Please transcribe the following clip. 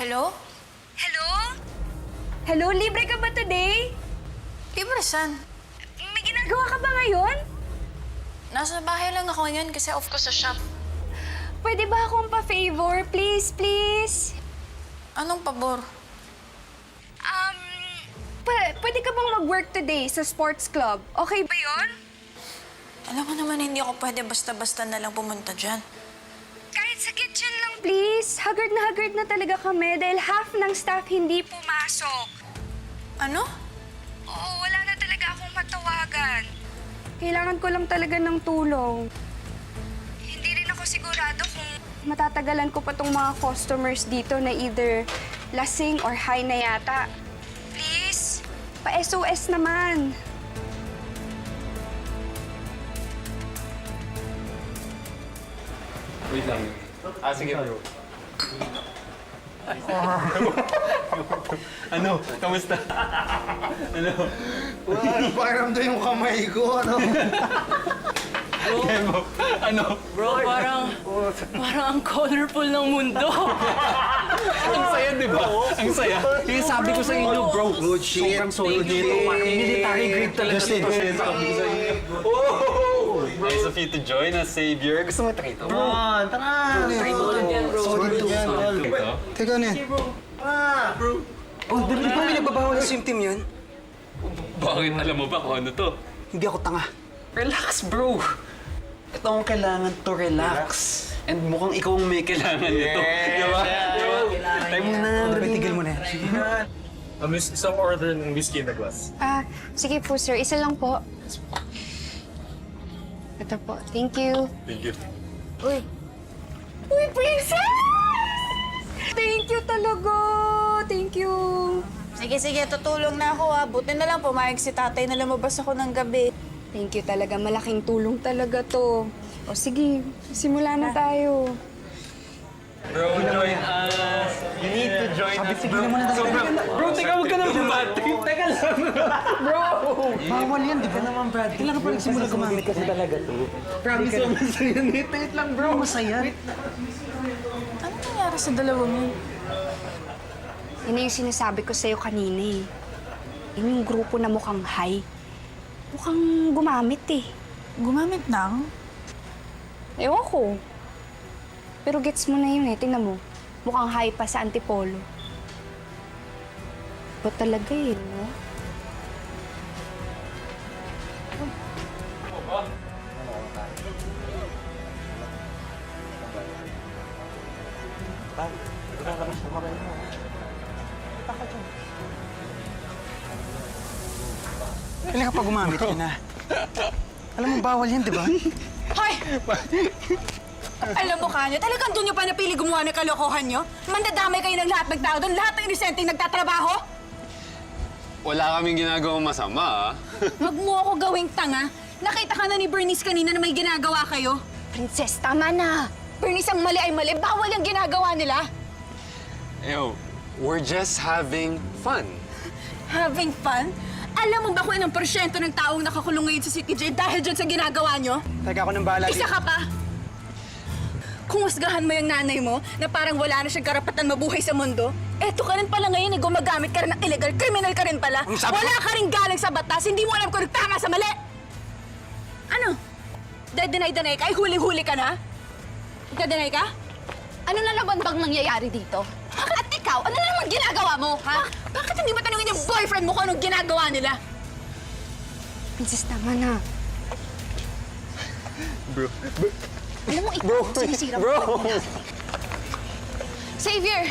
Hello? Hello? Hello, libre ka ba today? Libre saan? May ginagawa ka ba ngayon? Nasa bahay lang ako ngayon kasi off ko sa shop. Pwede ba akong pa-favor? Please, please. Anong pabor? Pwede ka bang mag-work today sa sports club? Okay ba yun? Alam mo naman hindi ako pwede basta-basta na lang pumunta dyan. Kahit sa kitchen lang, please. Haggard na talaga kami dahil half ng staff hindi pumasok. Ano? Oo, wala na talaga akong matawagan. Kailangan ko lang talaga ng tulong. Hindi rin ako sigurado kung matatagalan ko pa tong mga customers dito na either lasing or high na yata. Please, pa-SOS naman. Wait lang. Sige bro. Ano? Kamusta? Ano? Ano pakiramdam yung kamay ko, ano? Ano? Bro, parang ang colorful ng mundo. Ang saya, di ba? Ang saya. Yung sabi ko sa inyo, bro. Good shit. Sobrang solo dito. Military grade talaga dito. Sabi ko sa inyo. Nice of you to join us, Savior. Gusto mo trito? Tara, tara! Solid yan, bro. Solid yan, tol. Teka na. Bro. Oh, di ba pinagbabawal na team yun? Bakit? Alam mo ba kung ano to? Hindi ako tanga. Relax, bro. Ito ang kailangan to relax. And mukhang ikaw ang may kailangan nito. Di ba? Tayo mo na. Tigil mo na. Sige na. Isang order ng whiskey in the glass. Sige po, sir. Isa lang po. Ito po. Thank you. Thank you. Uy, princess! Thank you talaga. Thank you. Sige, tutulong na ako ha. Buti na lang pumayag si tatay na lumabas ako ng gabi. Thank you talaga. Malaking tulong talaga to. O sige, simula na tayo. Bro, join us. You need to join us, bro. Bro, teka, huwag ka na bad trip. Teka lang. Bawal yan, di ba naman, Brad? Kailangan pa nagsimula gumamit kasi talaga to. Promise mo masaya. Wait lang, bro. Masaya. Ano nangyari sa dalawang yun? Yun na yung sinasabi ko sa'yo kanina eh. Yun yung grupo na mukhang high. Mukhang gumamit eh. Gumamit ng? Ewan ko. Pero gets mo na yun eh. Tingnan mo. Mukhang high pa sa Antipolo. Ba talaga eh, no? Kailan ka pa gumamit ka na? Alam mo, bawal yan, di ba? Hoy! Alam mo, Kanya, talagang doon nyo pa napili gumawa ng kalokohan nyo? Mandadamay kayo ng lahat ng tao doon, lahat ng inisenteng nagtatrabaho? Wala kaming ginagawang masama, ah. Huwag mo ako gawing tanga. Nakita ka na ni Bernice kanina na may ginagawa kayo. Princess, tama na. Bernice, ang mali ay mali. Bawal ang ginagawa nila. Yo, we're just having fun. Having fun? Alam mo ba kung anong porsyento ng taong nakakulong ngayon sa City Jail dahil dyan sa ginagawa nyo? Teka, ako nang bahala Isa ka pa! Kung husgahan mo yung nanay mo na parang wala na siyang karapatan mabuhay sa mundo, eto ka rin pala ngayon, gumagamit ka rin ng illegal, criminal ka rin pala. Wala ka rin galing sa batas, hindi mo alam kung tama sa mali. Ano? Deny ka? Ay huli-huli ka na? Deny ka? Ano na naman bang nangyayari dito? At ikaw, ano naman ginagawa mo, ha? Bakit hindi mo tanungin yung boyfriend mo kung anong ginagawa nila? Princess, tama na. Bro. Alam mo, ikaw, sinisira mo. Bro! Xavier!